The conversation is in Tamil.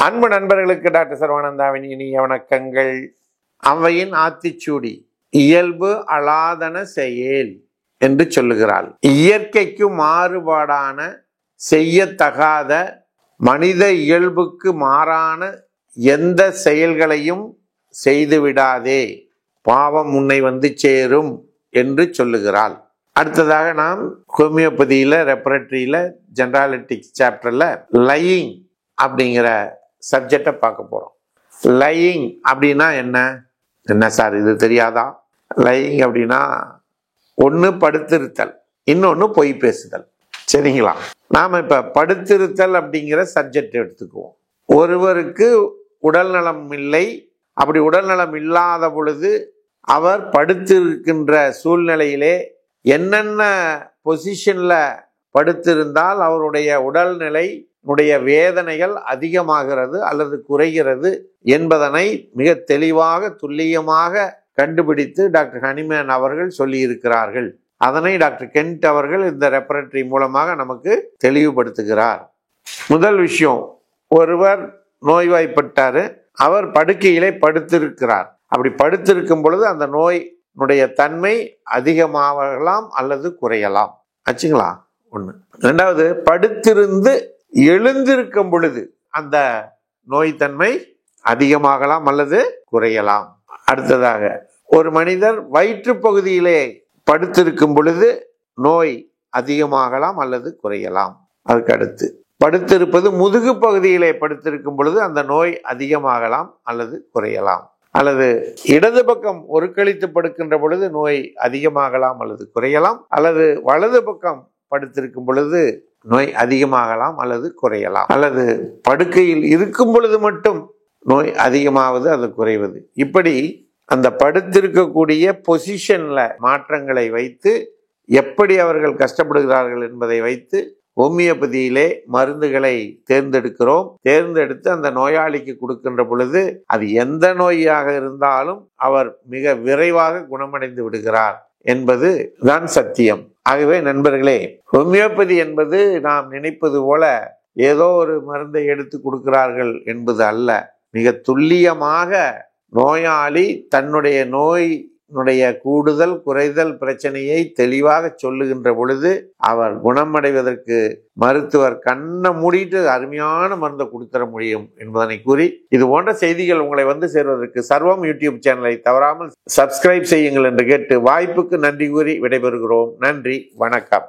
அன்பு நண்பர்களுக்கு டாக்டர் சரவணந்தாவின் இனிய வணக்கங்கள். அவையின் ஆத்திச்சூடி இயல்பு அலாதன செயல் என்று சொல்லுகிறாள். இயற்கைக்கு மாறுபாடான செய்யத்தகாத மனித இயல்புக்கு மாறான எந்த செயல்களையும் செய்துவிடாதே, பாவம் உன்னை வந்து சேரும் என்று சொல்லுகிறாள். அடுத்ததாக நாம் ஹோமியோபதியில ரெப்பரேட்டரியில ஜெனராலிட்டிக்ஸ் சாப்டர்ல லையிங் அப்படிங்கிற சப்ஜெக்டை பார்க்க போறோம். லையிங் அப்படின்னா என்ன சார் இது தெரியாதா? லையிங் அப்படின்னா ஒன்று படுத்திருத்தல், இன்னொன்று பொய் பேசுதல். சரிங்களா? நாம இப்ப படுத்திருத்தல் அப்படிங்கிற சப்ஜெக்ட் எடுத்துக்குவோம். ஒருவருக்கு உடல் நலம் இல்லை, அப்படி உடல் நலம் இல்லாத பொழுது அவர் படுத்திருக்கின்ற சூழ்நிலையிலே என்னென்ன பொசிஷன்ல படுத்திருந்தால் அவருடைய உடல்நிலை வேதனைகள் அதிகமாகிறது அல்லது குறைகிறது என்பதனை மிக தெளிவாக துல்லியமாக கண்டுபிடித்து டாக்டர் ஹனிமேன் அவர்கள் சொல்லி இருக்கிறார்கள். அதனை டாக்டர் கென்ட் அவர்கள் இந்த ரெப்பரேட்டரி மூலமாக நமக்கு தெளிவுபடுத்துகிறார். முதல் விஷயம், ஒருவர் நோய்வாய்ப்பட்டாரு, அவர் படுக்கையிலே படுத்திருக்கிறார். அப்படி படுத்திருக்கும் பொழுது அந்த நோயினுடைய தன்மை அதிகமாகலாம் அல்லது குறையலாம். ஆச்சுங்களா? ஒண்ணு. இரண்டாவது, படுத்திருந்து எழுந்திருக்கும் பொழுது அந்த நோய் தன்மை அதிகமாகலாம் அல்லது குறையலாம். அடுத்ததாக, ஒரு மனிதர் வயிற்று பகுதியிலே படுத்திருக்கும் பொழுது நோய் அதிகமாகலாம் அல்லது குறையலாம். அதுக்கு அடுத்து, படுத்திருப்பது முதுகு பகுதியிலே படுத்திருக்கும் பொழுது அந்த நோய் அதிகமாகலாம் அல்லது குறையலாம். அல்லது இடது பக்கம் ஒருக்களித்து படுக்கின்ற பொழுது நோய் அதிகமாகலாம் அல்லது குறையலாம். அல்லது வலது பக்கம் படுத்திருக்கும் பொழுது நோய் அதிகமாகலாம் அல்லது குறையலாம். அல்லது படுக்கையில் இருக்கும் பொழுது மட்டும் நோய் அதிகமாவது அல்லது குறைவது. இப்படி அந்த படுத்திருக்கக்கூடிய பொசிஷன்ல மாற்றங்களை வைத்து எப்படி அவர்கள் கஷ்டப்படுகிறார்கள் என்பதை வைத்து ஹோமியோபதியிலே மருந்துகளை தேர்ந்தெடுக்கிறோம். தேர்ந்தெடுத்து அந்த நோயாளிக்கு கொடுக்கின்ற பொழுது அது எந்த நோயாக இருந்தாலும் அவர் மிக விரைவாக குணமடைந்து விடுகிறார் என்பது தான் சத்தியம். ஆகவே நண்பர்களே, ஹோமியோபதி என்பது நாம் நினைப்பது போல ஏதோ ஒரு மருந்தை எடுத்து கொடுக்கிறார்கள் என்பது அல்ல. மிக துல்லியமாக நோயாளி தன்னுடைய நோயினுடைய கூடுதல் குறைதல் பிரச்சனையை தெளிவாக சொல்லுகின்ற பொழுது அவர் குணமடைவதற்கு மருத்துவர் கண்ணை மூடிட்டு அருமையான மருந்தை கொடுத்துட முடியும் என்பதனை கூறி, இது போன்ற செய்திகள் உங்களை வந்து சேர்வதற்கு சர்வம் யூடியூப் சேனலை தவறாமல் சப்ஸ்கிரைப் செய்யுங்கள் என்று கேட்டு வாய்ப்புக்கு நன்றி கூறி விடைபெறுகிறோம். நன்றி, வணக்கம்.